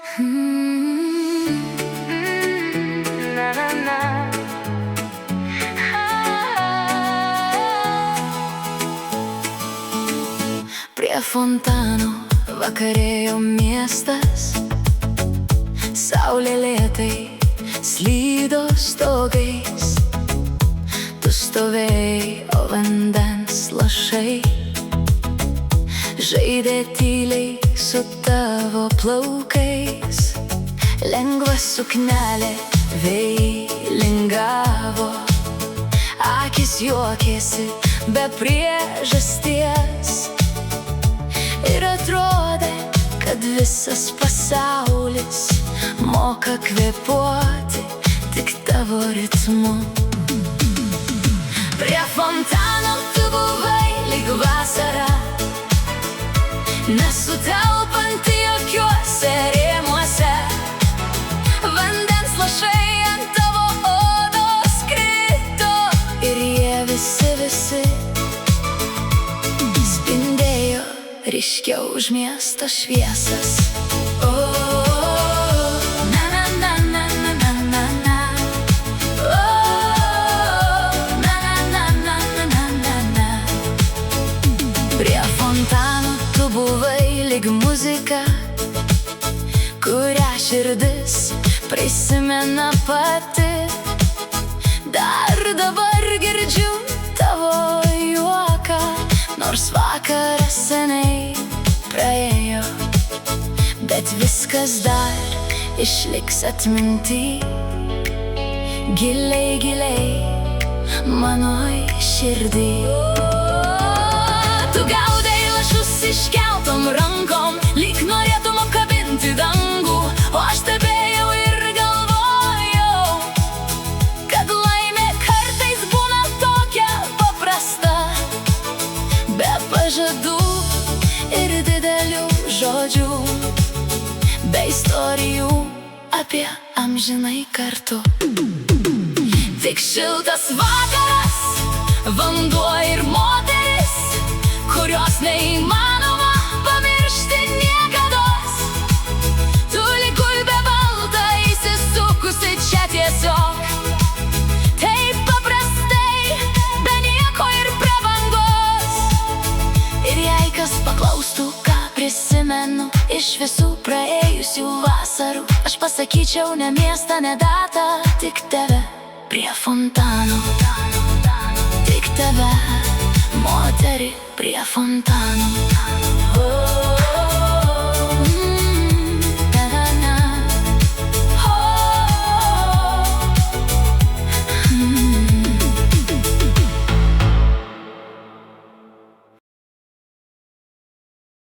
Na, na, na. Prie fontano vakarėjo miestas, saulė lėtai slydo stogais. Tu stovėjai, o vandens lašai žaidė tyliai su tavo plaukais. Lengva suknelė veilingavo, akis juokėsi be priežasties. Ir atrodė, kad visas pasaulis moka kvėpuoti tik tavo ritmu. Prie fontano tu buvai lyg vasara, nesutelpanti jokiuose rėmuose. Vandens lašai ant tavo odos krito ir jie visi spindėjo ryškiau už miesto šviesas. Prie fontano tu buvai lyg muzika, kurią širdis prisimena pati. Dar dabar girdžiu tavo juoką, nors vakaras seniai praėjo, bet viskas dar išliks atminty, giliai mano širdį. Tu gaudai lašus iškeltom rankom, lyg norėtum apkabinti dangų, o aš stebėjau ir galvojau, kad laimė kartais būna tokia paprasta, be pažadų ir didelių žodžių, be istorijų apie amžinai kartu. Tik šiltas vakaras, vanduo ir moteris, kurios neįmanoma pamiršti niekados. Tu lyg gulbė balta įsisukusi čia tiesiog, taip paprastai, be nieko ir prabangos. Ir jei kas paklaustų, ką prisimenu iš visų praėjusių vasarų, aš pasakyčiau ne miestą, ne datą, tik tave prie fontano. Tik tave, moterį prie fontano.